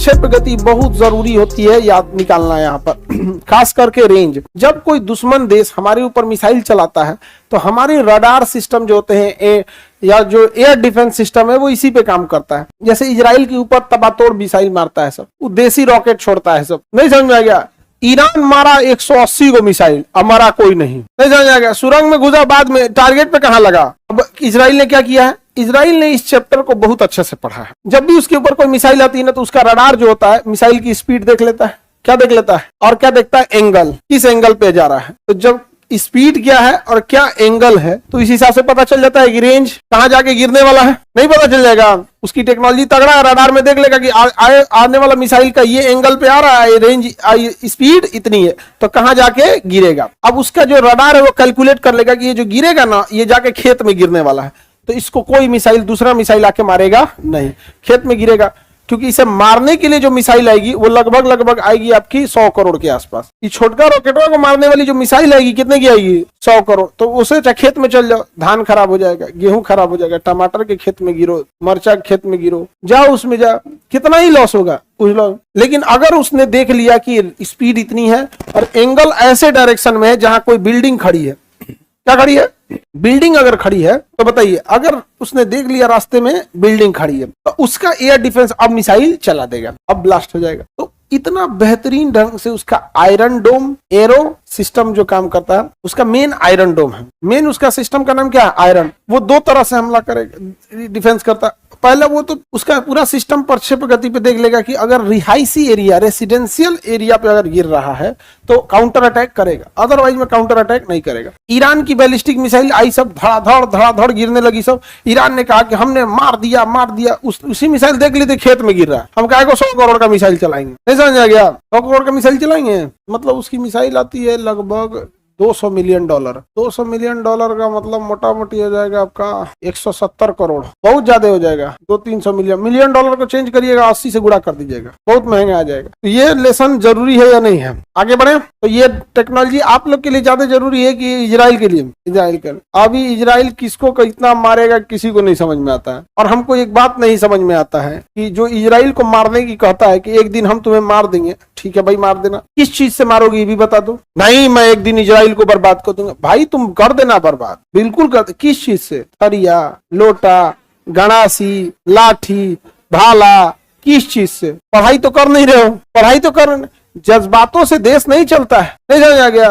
प्रक्षेप गति बहुत जरूरी होती है, याद निकालना यहाँ पर खास करके रेंज। जब कोई दुश्मन देश हमारे ऊपर मिसाइल चलाता है तो हमारे रडार सिस्टम जो होते हैं या जो एयर डिफेंस सिस्टम है वो इसी पे काम करता है। जैसे इजराइल के ऊपर तबातोड़ मिसाइल मारता है सब, वो देसी रॉकेट छोड़ता है सब, नहीं समझ में आ गया। ईरान मारा 180 को मिसाइल, हमारा कोई नहीं समझ आ गया। सुरंग में घुसा, बाद में टारगेट पे कहां लगा। अब इजराइल ने क्या किया है, इजराइल ने इस चैप्टर को बहुत अच्छे से पढ़ा है। जब भी उसके ऊपर कोई मिसाइल आती है ना तो उसका रडार जो होता है मिसाइल की स्पीड देख लेता है, क्या देख लेता है, और क्या देखता है, एंगल, किस एंगल पे जा रहा है। तो जब स्पीड क्या है और क्या एंगल है तो इस हिसाब से पता चल जाता है कि रेंज कहां जाके गिरने वाला है। नहीं पता चल जाएगा, उसकी टेक्नोलॉजी तगड़ा है, रडार में देख लेगा कि आने वाला मिसाइल का ये एंगल पे आ रहा है, रेंज स्पीड इतनी है तो कहां जाके गिरेगा। अब उसका जो रडार है वो कैलकुलेट कर लेगा कि ये जो गिरेगा ना ये जाके खेत में गिरने वाला है, तो इसको कोई मिसाइल, दूसरा मिसाइल आके मारेगा नहीं, खेत में गिरेगा। क्योंकि इसे मारने के लिए जो मिसाइल आएगी वो लगभग आएगी आपकी 100 करोड़ के आसपास। ये छोटका रॉकेटों को मारने वाली जो मिसाइल आएगी कितने की आएगी, 100 करोड़। तो उसे चाहे खेत में चल जाओ, धान खराब हो जाएगा, गेहूं खराब हो जाएगा, टमाटर के खेत में गिरो, मरचा के खेत में गिरो, जाओ उसमें जाओ, कितना ही लॉस होगा कुछ लोग। लेकिन अगर उसने देख लिया कि स्पीड इतनी है और एंगल ऐसे डायरेक्शन में है जहां कोई बिल्डिंग खड़ी है, क्या खड़ी है, बिल्डिंग अगर खड़ी है तो बताइए, अगर उसने देख लिया रास्ते में बिल्डिंग खड़ी है तो उसका एयर डिफेंस अब मिसाइल चला देगा, अब ब्लास्ट हो जाएगा। तो इतना बेहतरीन ढंग से उसका आयरन डोम एरो सिस्टम जो काम करता है, उसका मेन आयरन डोम है। मेन उसका सिस्टम का नाम क्या है, आयरन। वो दो तरह से हमला करेगा, डिफेंस करता है। पहला वो तो उसका पूरा सिस्टम प्रक्षेप गति पे देख लेगा कि अगर रिहायशी एरिया, रेसिडेंशियल एरिया पे अगर गिर रहा है तो काउंटर अटैक करेगा, अदरवाइज में काउंटर अटैक नहीं करेगा। ईरान की बैलिस्टिक मिसाइल आई, सब धड़ाधड़ गिरने लगी सब। ईरान ने कहा कि हमने मार दिया, उसी मिसाइल देख लेते खेत में गिर रहा है, हम कहा 100 करोड़ का मिसाइल चलाएंगे। नहीं समझ आ गया, 100 करोड़ का मिसाइल चलाएंगे मतलब उसकी मिसाइल आती है लगभग $200 मिलियन। $200 मिलियन का मतलब मोटा मोटी हो जाएगा आपका 170 करोड़, बहुत ज्यादा हो जाएगा। 200-300 मिलियन डॉलर को चेंज करिएगा, 80 से गुणा कर दीजिएगा, बहुत महंगा आ जाएगा। तो ये लेसन जरूरी है या नहीं है, आगे बढ़े। तो ये टेक्नोलॉजी आप लोग के लिए ज्यादा जरूरी है कि इजराइल के लिए, इजराइल के। अभी इजराइल किसको कितना मारेगा किसी को नहीं समझ में आता है। और हमको एक बात नहीं समझ में आता है कि जो इजराइल को मारने की कहता है कि एक दिन हम तुम्हें मार देंगे, ठीक है भाई मार देना, किस चीज से मारोगे ये भी बता दो। नहीं मैं एक दिन इजराइल को बर्बाद कर दूंगा, भाई तुम कर देना बर्बाद, बिल्कुल कर दे। किस चीज से, थरिया, लोटा, गणासी, लाठी, भाला, किस चीज से। पढ़ाई तो कर नहीं रहे हो, पढ़ाई तो कर, जज्बातों से देश नहीं चलता है। नहीं समझ आ गया।